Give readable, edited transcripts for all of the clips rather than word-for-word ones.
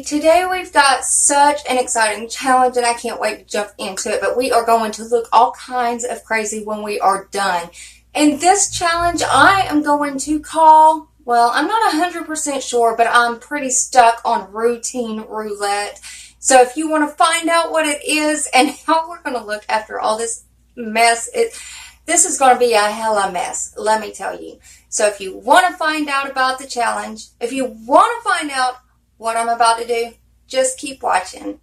Today we've got such an exciting challenge and I can't wait to jump into it, but we are going to look all kinds of crazy when we are done. And this challenge I am going to call, well, I'm not 100% sure, but I'm pretty stuck on routine roulette. So if you want to find out what it is and how we're going to look after all this mess, this is going to be a hella mess, let me tell you. So if you want to find out about the challenge, if you want to find out what I'm about to do, just keep watching.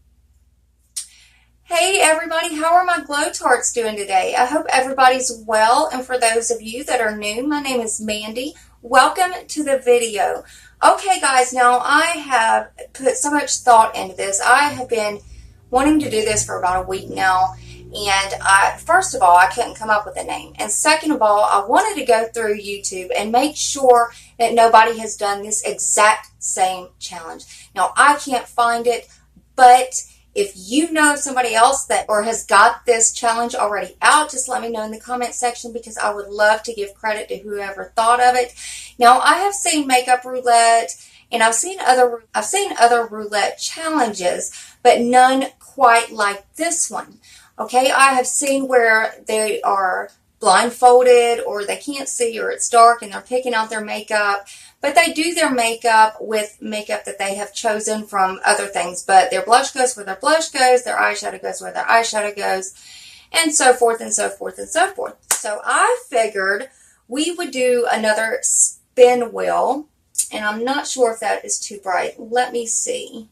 Hey everybody, how are my Glow Tarts doing today? I hope everybody's well, and for those of you that are new, my name is Mandy. Welcome to the video. Okay guys, now I have put so much thought into this. I have been wanting to do this for about a week now, and first of all, I couldn't come up with a name, and second of all, I wanted to go through YouTube and make sure that nobody has done this exact same challenge. Now, I can't find it, but if you know somebody else that or has got this challenge already out, just let me know in the comment section, because I would love to give credit to whoever thought of it. Now, I have seen makeup roulette, and I've seen other roulette challenges, but none quite like this one. Okay, I have seen where they are blindfolded or they can't see or it's dark and they're picking out their makeup, but they do their makeup with makeup that they have chosen from other things, but their blush goes where their blush goes, their eyeshadow goes where their eyeshadow goes, and so forth and so forth and so forth. So I figured we would do another spin wheel, and I'm not sure if that is too bright. Let me see.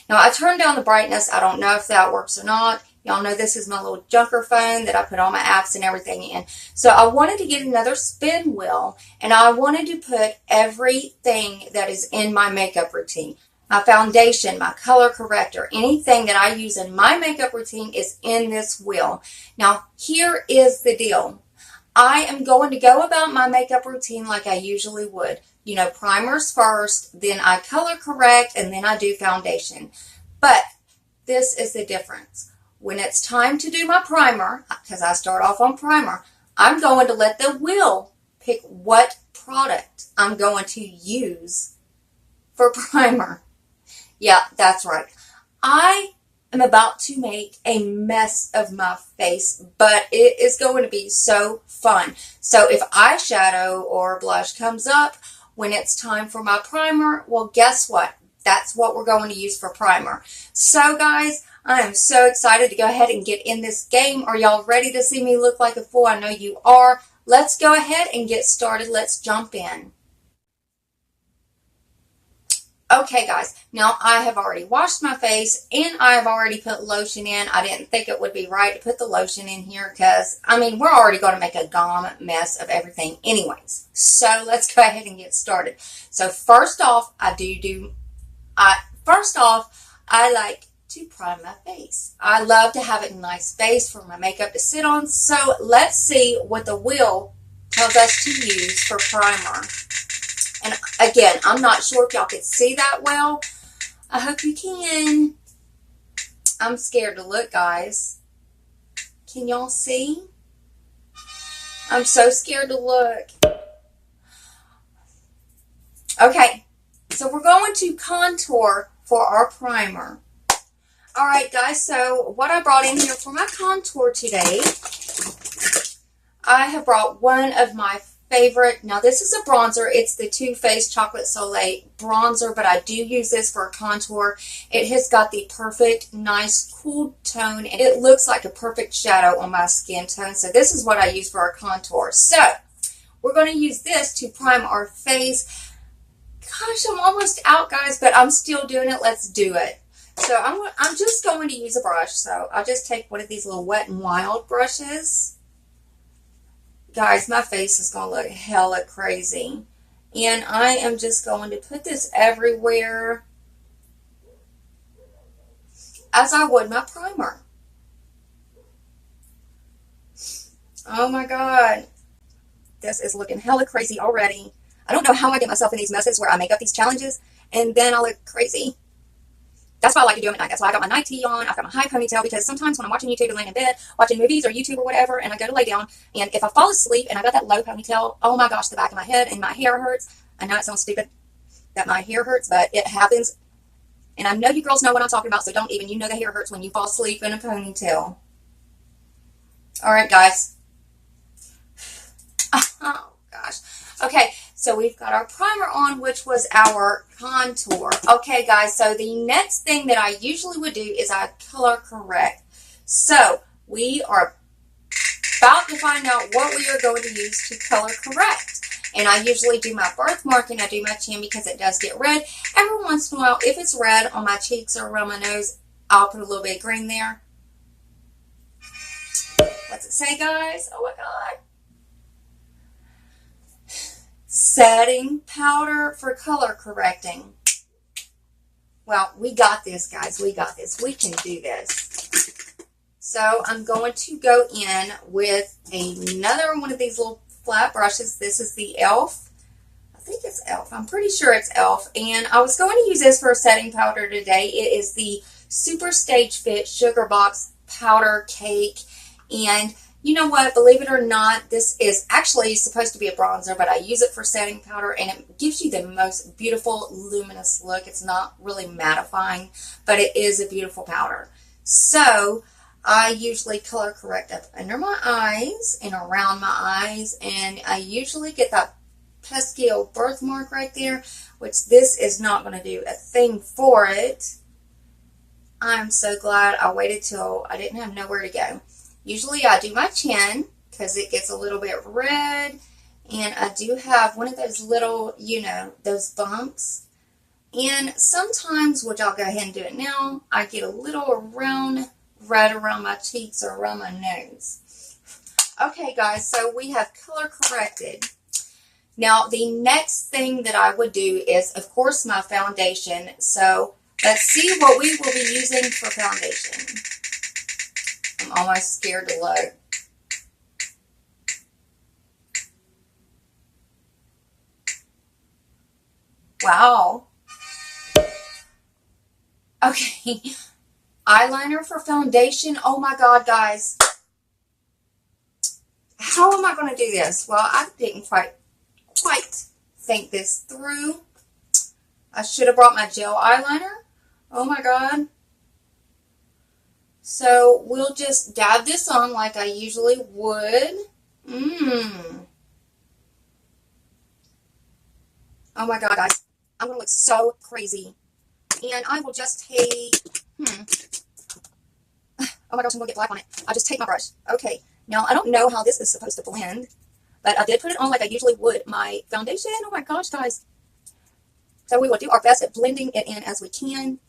Now, I turned down the brightness. I don't know if that works or not. Y'all know this is my little junker phone that I put all my apps and everything in. So I wanted to get another spin wheel, and I wanted to put everything that is in my makeup routine. My foundation, my color corrector, anything that I use in my makeup routine is in this wheel. Now, here is the deal. I am going to go about my makeup routine like I usually would. You know, primers first, then I color correct, and then I do foundation. But this is the difference. When it's time to do my primer, because I start off on primer, I'm going to let the wheel pick what product I'm going to use for primer. Yeah, that's right. I am about to make a mess of my face, but it is going to be so fun. So if eyeshadow or blush comes up when it's time for my primer, well, guess what? That's what we're going to use for primer. So guys, I am so excited to go ahead and get in this game. Are y'all ready to see me look like a fool? I know you are. Let's go ahead and get started. Let's jump in. Okay guys, now I have already washed my face and I have already put lotion in. I didn't think it would be right to put the lotion in here because, I mean, we're already going to make a gum mess of everything anyways. So let's go ahead and get started. So first off, I like to prime my face. I love to have a nice face for my makeup to sit on. So let's see what the wheel tells us to use for primer. And again, I'm not sure if y'all can see that well. I hope you can. I'm scared to look, guys. Can y'all see? I'm so scared to look. Okay, so we're going to contour for our primer. All right, guys, so what I brought in here for my contour today, I have brought one of my favorite. Now, this is a bronzer. It's the Too Faced Chocolate Soleil bronzer, but I do use this for a contour. It has got the perfect, nice, cool tone, and it looks like a perfect shadow on my skin tone. So this is what I use for a contour. So we're going to use this to prime our face. Gosh, I'm almost out, guys, but I'm still doing it. Let's do it. So I'm just going to use a brush. So I'll just take one of these little Wet n Wild brushes. Guys, my face is going to look hella crazy. And I am just going to put this everywhere as I would my primer. Oh my God. This is looking hella crazy already. I don't know how I get myself in these messes where I make up these challenges and then I look crazy. That's why I like to do them at night. That's why I got my night tea on. I've got my high ponytail, because sometimes when I'm watching YouTube and laying in bed, watching movies or YouTube or whatever, and I go to lay down, and if I fall asleep and I got that low ponytail, oh my gosh, the back of my head and my hair hurts. I know it sounds stupid, that my hair hurts, but it happens. And I know you girls know what I'm talking about, so don't even. You know the hair hurts when you fall asleep in a ponytail. All right, guys. Oh, gosh. Okay, so we've got our primer on, which was our contour. Okay, guys, so the next thing that I usually would do is I color correct. So we are about to find out what we are going to use to color correct. And I usually do my birthmark and I do my chin because it does get red. Every once in a while, if it's red on my cheeks or around my nose, I'll put a little bit of green there. What's it say, guys? Oh my God. Setting powder for color correcting. Well, we got this, guys. We got this. We can do this. So I'm going to go in with another one of these little flat brushes. This is the e.l.f. I think it's e.l.f. I'm pretty sure it's e.l.f. And I was going to use this for a setting powder today. It is the Super Stage Fit Sugar Box Powder Cake. And you know what? Believe it or not, this is actually supposed to be a bronzer, but I use it for setting powder, and it gives you the most beautiful luminous look. It's not really mattifying, but it is a beautiful powder. So I usually color correct up under my eyes and around my eyes, and I usually get that pesky old birthmark right there, which this is not going to do a thing for it. I'm so glad I waited till I didn't have nowhere to go. Usually I do my chin because it gets a little bit red, and I do have one of those little, you know, those bumps. And sometimes, which I'll go ahead and do it now, I get a little red around my cheeks or around my nose. Okay, guys, so we have color corrected. Now, the next thing that I would do is, of course, my foundation. So let's see what we will be using for foundation. I'm almost scared to look. Wow. Okay. Eyeliner for foundation. Oh my God, guys. How am I going to do this? Well, I didn't quite think this through. I should have brought my gel eyeliner. Oh my God. So we'll just dab this on like I usually would. Oh my God, guys. I'm going to look so crazy. And I will just take, oh my gosh, I'm going to get black on it. I'll just take my brush. Okay. Now, I don't know how this is supposed to blend, but I did put it on like I usually would my foundation. Oh my gosh, guys. So we will do our best at blending it in as we can.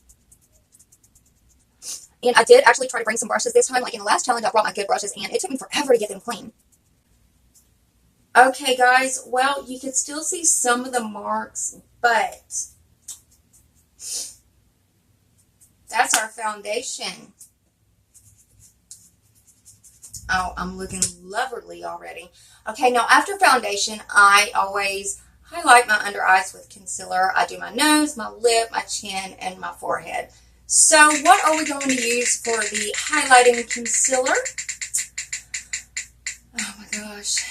And I did actually try to bring some brushes this time. Like in the last challenge, I brought my good brushes, and it took me forever to get them clean. Okay, guys. Well, you can still see some of the marks, but that's our foundation. Oh, I'm looking lovely already. Okay, now after foundation, I always highlight my under eyes with concealer. I do my nose, my lip, my chin, and my forehead. So what are we going to use for the highlighting concealer? Oh my gosh.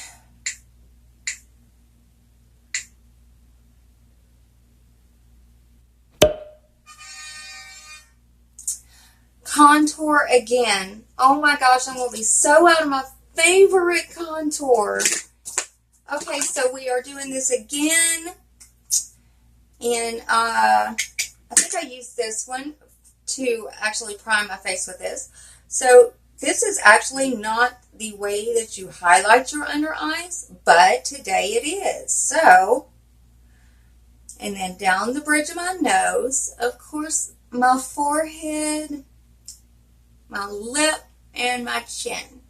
Contour again. Oh my gosh, I'm going to be so out of my favorite contour. Okay, so we are doing this again. And I think I used this one to actually prime my face with this. So this is actually not the way that you highlight your under eyes, but today it is. So, and then down the bridge of my nose, of course, my forehead, my lip, and my chin.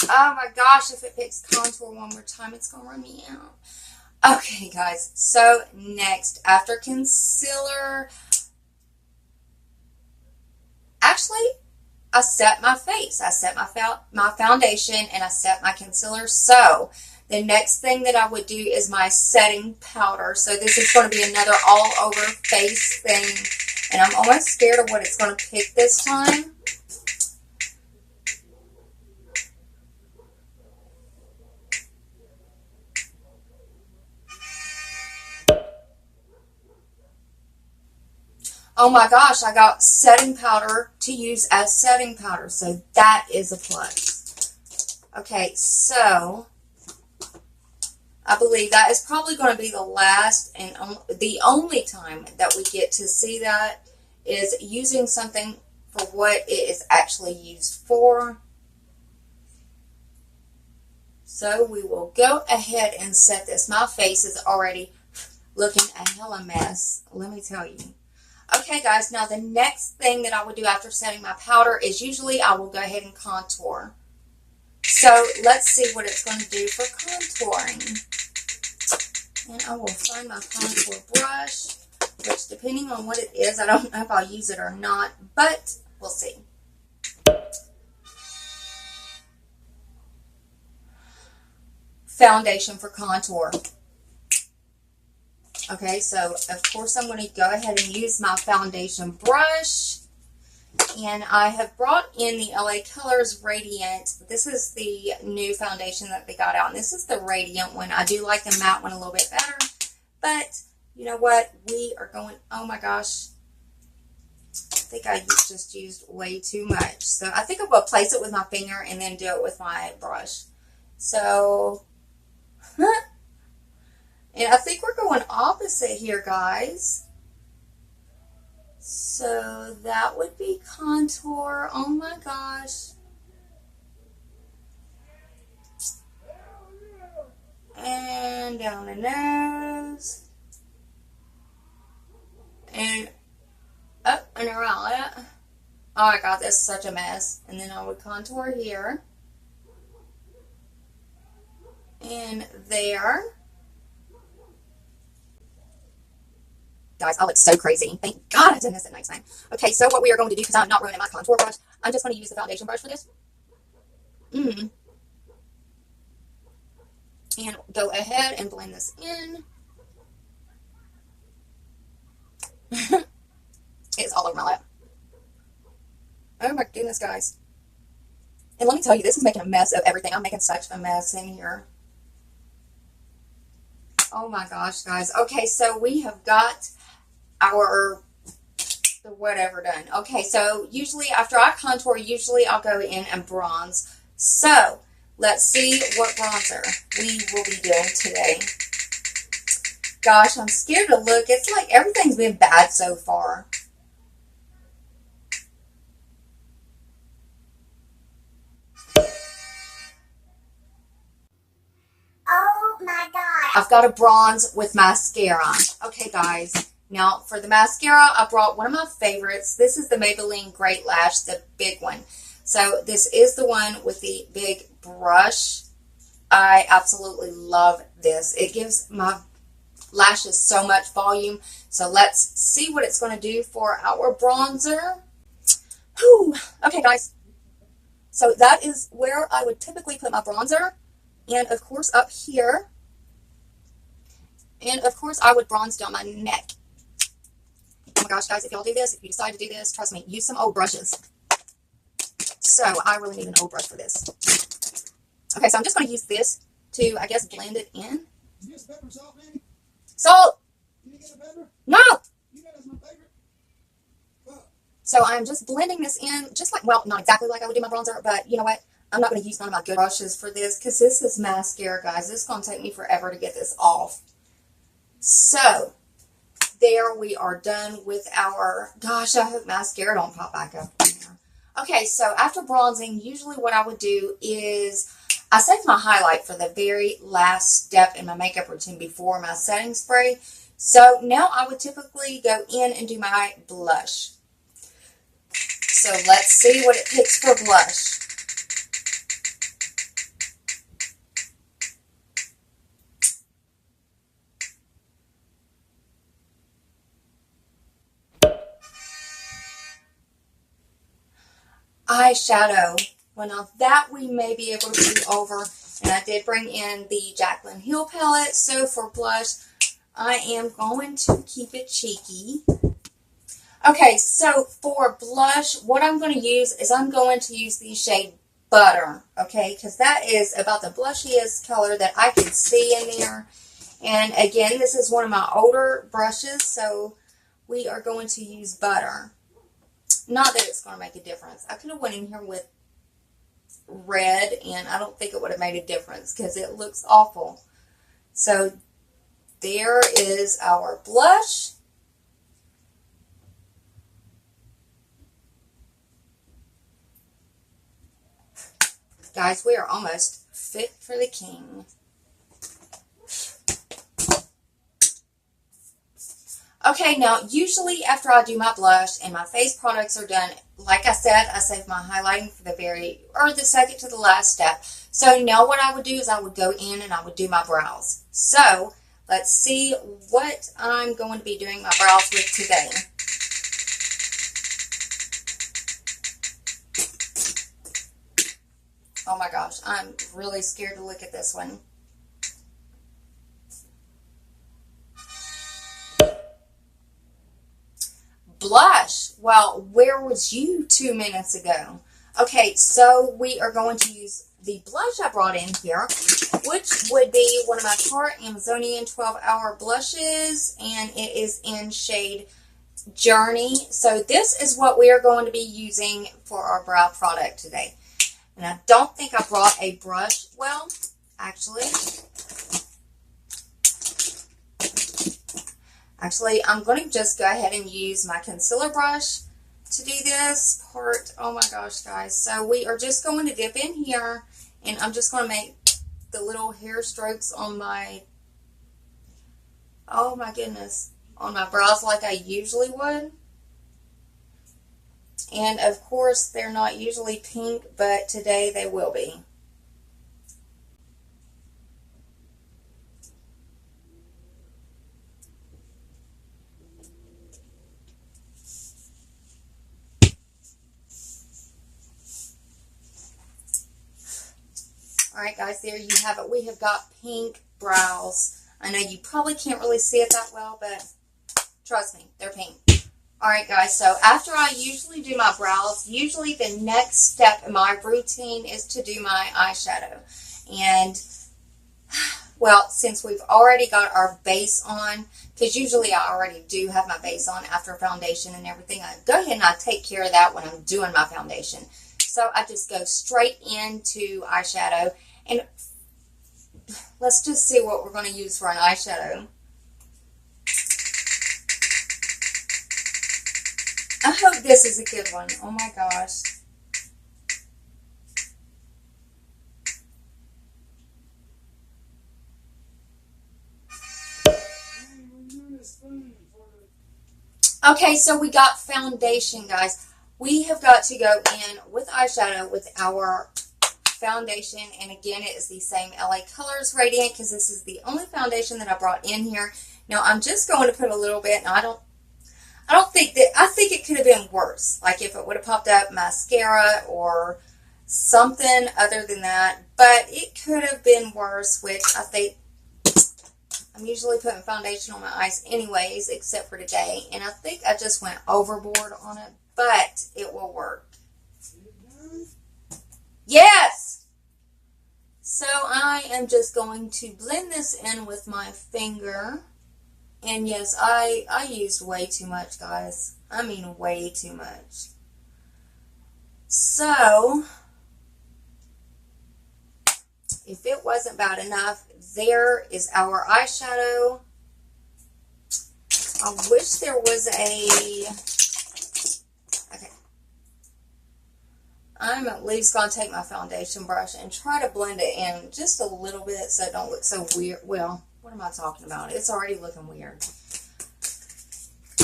Oh my gosh, if it picks contour one more time, it's going to run me out. Okay, guys, so next, after concealer, actually, I set my face. I set my foundation, and I set my concealer. So the next thing that I would do is my setting powder. So this is going to be another all-over face thing, and I'm almost scared of what it's going to pick this time. Oh my gosh, I got setting powder to use as setting powder, so that is a plus. Okay, so I believe that is probably going to be the last and the only time that we get to see that is using something for what it is actually used for. So we will go ahead and set this. My face is already looking a hella mess, let me tell you. Okay guys, now the next thing that I would do after setting my powder is usually I will go ahead and contour. So let's see what it's going to do for contouring. And I will find my contour brush, which depending on what it is, I don't know if I'll use it or not, but we'll see. Foundation for contour. Okay, so of course I'm going to go ahead and use my foundation brush. And I have brought in the LA Colors Radiant. This is the new foundation that they got out. And this is the Radiant one. I do like the matte one a little bit better. But, you know what? We are going, oh my gosh. I think I just used way too much. So I think I'm going to place it with my finger and then do it with my brush. So, and I think we're going opposite here, guys. So that would be contour. Oh my gosh. And down the nose. And up and around it. Oh my god, that's such a mess. And then I would contour here. And there. Guys, I look so crazy. Thank God I did this at nighttime. Okay, so what we are going to do, because I'm not ruining my contour brush, I'm just going to use the foundation brush for this. And go ahead and blend this in. It's all over my lap. Oh my goodness, guys. And let me tell you, this is making a mess of everything. I'm making such a mess in here. Oh my gosh, guys. Okay, so we have got our whatever done. Okay, so usually after I contour, usually I'll go in and bronze. So let's see what bronzer we will be doing today. Gosh, I'm scared to look. It's like everything's been bad so far. Oh my god. I've got a bronze with mascara. Okay, guys. Now, for the mascara, I brought one of my favorites. This is the Maybelline Great Lash, the big one. So, this is the one with the big brush. I absolutely love this. It gives my lashes so much volume. So, let's see what it's going to do for our bronzer. Whew. Okay, guys. So, that is where I would typically put my bronzer. And, of course, up here. And, of course, I would bronze down my neck. Oh my gosh, guys, if y'all do this, if you decide to do this, trust me, use some old brushes. So, I really need an old brush for this. Okay, so I'm just going to use this to, I guess, blend it in. Is this pepper salt, Manny? Salt! Can you get a pepper? No! You know that's my favorite. What? So, I'm just blending this in, just like, well, not exactly like I would do my bronzer, but you know what? I'm not going to use none of my good brushes for this, because this is mascara, guys. This is going to take me forever to get this off. So, there we are done with our, gosh, I hope mascara don't pop back up in there. Okay, so after bronzing, usually what I would do is, I save my highlight for the very last step in my makeup routine before my setting spray. So, now I would typically go in and do my blush. So, let's see what it picks for blush. Eyeshadow. Well, now that we may be able to do over, and I did bring in the Jaclyn Hill palette, so for blush, I am going to keep it cheeky. Okay, so for blush, what I'm going to use is I'm going to use the shade Butter, okay, because that is about the blushiest color that I can see in there. And again, this is one of my older brushes, so we are going to use butter. Not that it's going to make a difference. I could have went in here with red, and I don't think it would have made a difference because it looks awful. So there is our blush. Guys, we are almost fit for the king. Okay, now usually after I do my blush and my face products are done, like I said, I save my highlighting for the second to the last step. So now what I would do is I would go in and I would do my brows. So let's see what I'm going to be doing my brows with today. Oh my gosh, I'm really scared to look at this one. Blush. Well, where was you 2 minutes ago? Okay, so we are going to use the blush I brought in here, which would be one of my Tarte Amazonian 12-hour blushes, and it is in shade Journey. So this is what we are going to be using for our brow product today. And I don't think I brought a brush. Well, actually, I'm going to just go ahead and use my concealer brush to do this part. Oh my gosh, guys. So we are just going to dip in here, and I'm just going to make the little hair strokes on my, oh my goodness, on my brows like I usually would. And of course, they're not usually pink, but today they will be. Alright guys, there you have it. We have got pink brows. I know you probably can't really see it that well, but trust me, they're pink. Alright guys, so after I usually do my brows, usually the next step in my routine is to do my eyeshadow. And, well, since we've already got our base on, because usually I already do have my base on after foundation and everything, I go ahead and I take care of that when I'm doing my foundation. So I just go straight into eyeshadow. And let's just see what we're going to use for an eyeshadow. I hope this is a good one. Oh my gosh. Okay, so we got foundation, guys. We have got to go in with eyeshadow with our foundation, and again, it is the same LA Colors Radiant because this is the only foundation that I brought in here. Now, I'm just going to put a little bit, and I think it could have been worse, like if it would have popped up mascara or something other than that, but it could have been worse, which I think I'm usually putting foundation on my eyes anyways, except for today, and I think I just went overboard on it, but it will work. Yes! So I am just going to blend this in with my finger. And yes, I used way too much, guys. I mean way too much. So, if it wasn't bad enough, there is our eyeshadow. I wish there was a... Okay. I'm at least going to take my foundation brush and try to blend it in just a little bit so it don't look so weird. Well, what am I talking about? It's already looking weird.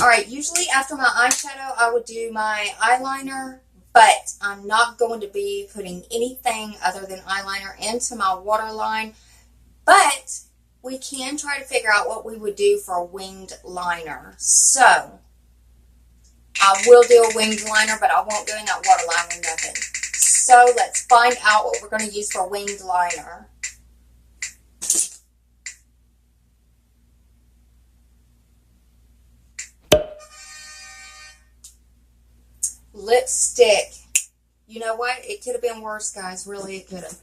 Alright, usually after my eyeshadow, I would do my eyeliner, but I'm not going to be putting anything other than eyeliner into my waterline. But we can try to figure out what we would do for a winged liner. So, I will do a winged liner, but I won't go in that waterline with nothing. So, let's find out what we're going to use for a winged liner. Lipstick. You know what? It could have been worse, guys. Really, it could have.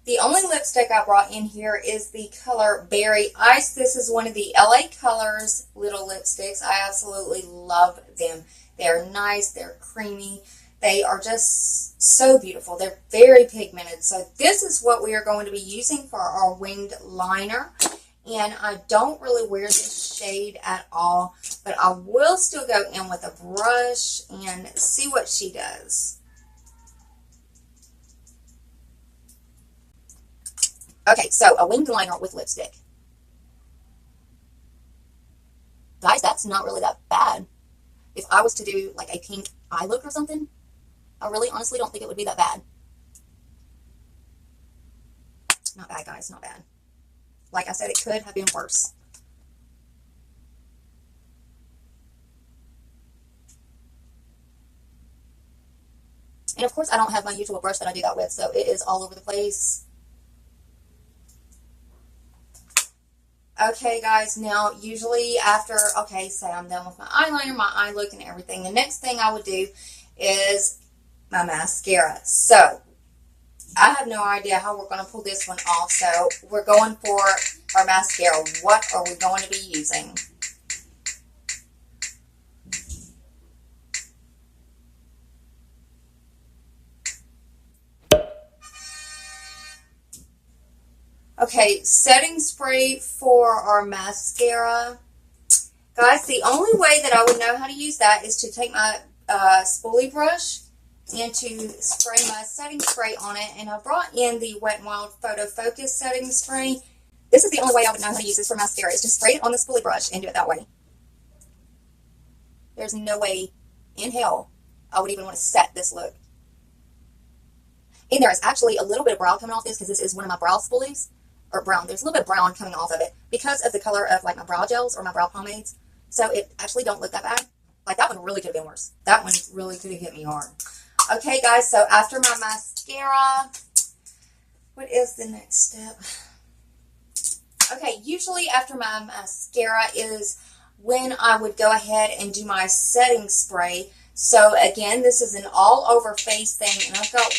The only lipstick I brought in here is the color Berry Ice. This is one of the LA Colors little lipsticks. I absolutely love them. They're nice, they're creamy, they are just so beautiful. They're very pigmented. So this is what we are going to be using for our winged liner. And I don't really wear this shade at all, but I will still go in with a brush and see what she does. Okay, so a winged liner with lipstick. Guys, that's not really that bad. If I was to do like a pink eye look or something, I really honestly don't think it would be that bad. Not bad, guys, not bad. Like I said, it could have been worse. And of course, I don't have my usual brush that I do that with, so it is all over the place. Okay, guys, now usually after, okay, say I'm done with my eyeliner, my eye look, and everything, the next thing I would do is my mascara. So, I have no idea how we're going to pull this one off, so we're going for our mascara. What are we going to be using? Okay, setting spray for our mascara. Guys, the only way that I would know how to use that is to take my spoolie brush and to spray my setting spray on it. And I brought in the Wet n Wild Photo Focus setting spray. This is the only way I would know how to use this for mascara, is to spray it on the spoolie brush and do it that way. There's no way in hell I would even want to set this look. And there is actually a little bit of brow coming off this because this is one of my brow spoolies. Or brown. There's a little bit of brown coming off of it because of the color of like my brow gels or my brow pomades. So it actually don't look that bad. Like that one really could have been worse. That one really could have hit me hard. Okay, guys, so after my mascara, what is the next step? Okay, usually after my mascara is when I would go ahead and do my setting spray. So again, this is an all over face thing, and I've got,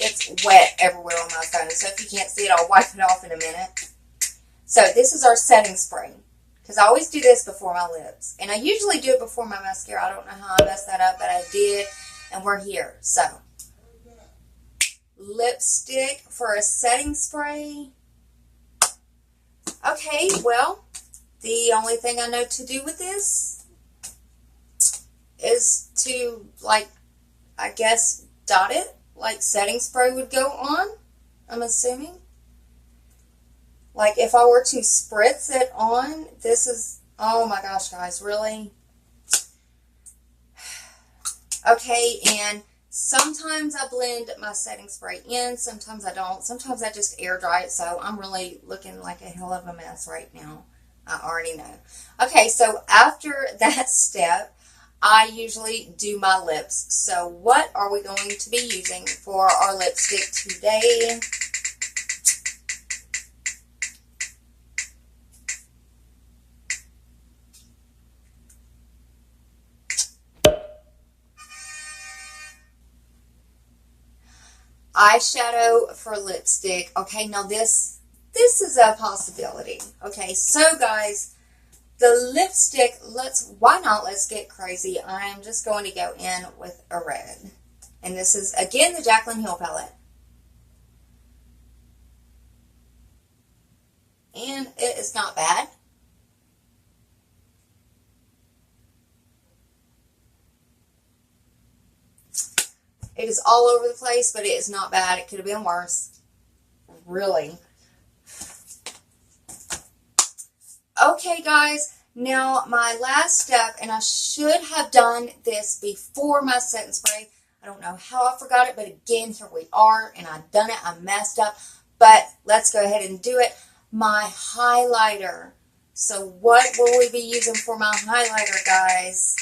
it's wet everywhere on my phone, so if you can't see it, I'll wipe it off in a minute. So this is our setting spray, because I always do this before my lips, and I usually do it before my mascara. I don't know how I messed that up, but I did, and we're here. So lipstick for a setting spray. Okay, well, the only thing I know to do with this is to, like, I guess, dot it like setting spray would go on, I'm assuming. Like, if I were to spritz it on, this is, oh my gosh, guys, really? Okay, and sometimes I blend my setting spray in, sometimes I don't. Sometimes I just air dry it, so I'm really looking like a hell of a mess right now. I already know. Okay, so after that step, I usually do my lips. So what are we going to be using for our lipstick today? Eyeshadow for lipstick. Okay, now this is a possibility. Okay, so guys, the lipstick, let's get crazy. I'm just going to go in with a red. And this is, again, the Jaclyn Hill palette. And it is not bad. It is all over the place, but it is not bad. It could have been worse. Really. Okay, guys, now my last step, and I should have done this before my setting spray. I don't know how I forgot it, but again, here we are, and I've done it. I messed up, but let's go ahead and do it. My highlighter. So what will we be using for my highlighter, guys?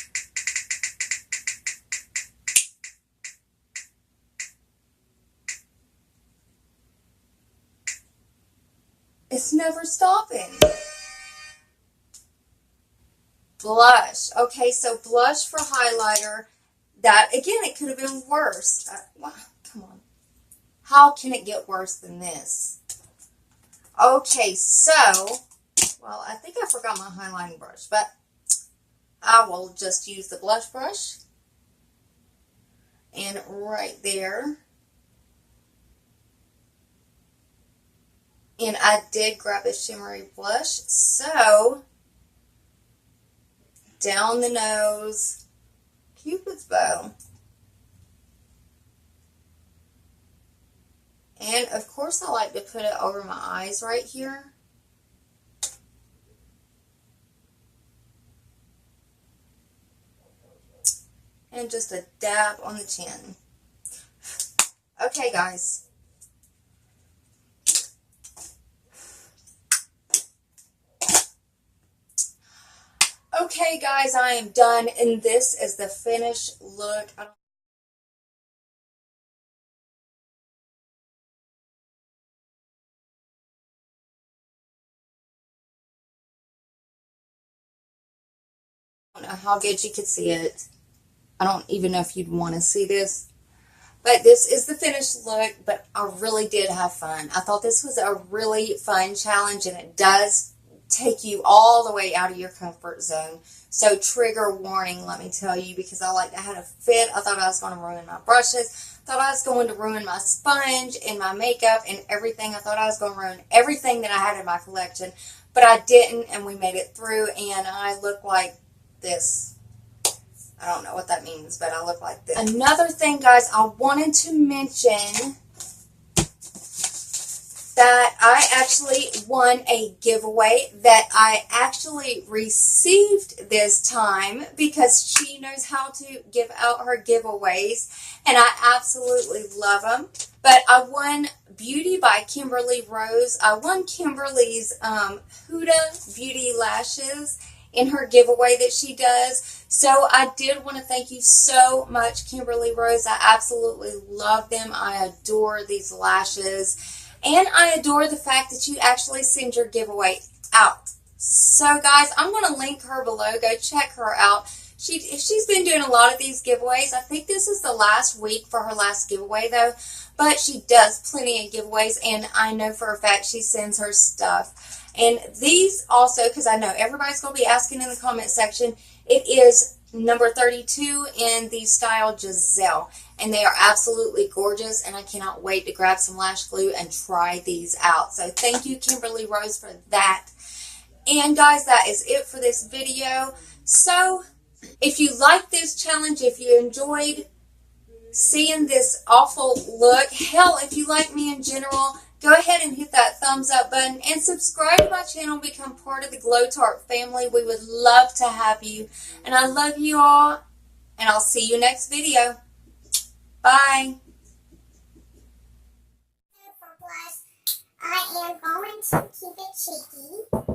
It's never stopping. Blush. Okay, so blush for highlighter. That, again, it could have been worse. Come on. How can it get worse than this? Okay, so, well, I think I forgot my highlighting brush, but I will just use the blush brush. And right there. And I did grab a shimmery blush, so down the nose, Cupid's bow. And of course I like to put it over my eyes right here. And just a dab on the chin. Okay, guys. Okay, guys, I am done, and this is the finished look. I don't know how good you could see it. I don't even know if you'd want to see this. But this is the finished look, but I really did have fun. I thought this was a really fun challenge, and it does take you all the way out of your comfort zone. So trigger warning, let me tell you, because I like to have a fit. I thought I was going to ruin my brushes. Thought I was going to ruin my sponge and my makeup and everything. I thought I was going to ruin everything that I had in my collection, but I didn't, and we made it through, and I look like this. I don't know what that means, but I look like this. Another thing, guys, I wanted to mention that I actually won a giveaway that I actually received this time because she knows how to give out her giveaways, and I absolutely love them. But I won Beauty by Kimberlyrose. I won Kimberly's Huda Beauty lashes in her giveaway that she does. So I did want to thank you so much, Kimberlyrose. I absolutely love them. I adore these lashes. And I adore the fact that you actually send your giveaway out. So guys, I'm going to link her below. Go check her out. She's been doing a lot of these giveaways. I think this is the last week for her last giveaway though. But she does plenty of giveaways, and I know for a fact she sends her stuff. And these also, because I know everybody's going to be asking in the comment section, it is number 32 in the style Giselle. And they are absolutely gorgeous, and I cannot wait to grab some lash glue and try these out. So thank you, Kimberlyrose, for that. And guys, that is it for this video. So if you like this challenge, if you enjoyed seeing this awful look, hell, if you like me in general, go ahead and hit that thumbs up button and subscribe to my channel, become part of the Glow Tart family. We would love to have you. And I love you all, and I'll see you next video. Bye. For blush, I am going to keep it cheeky.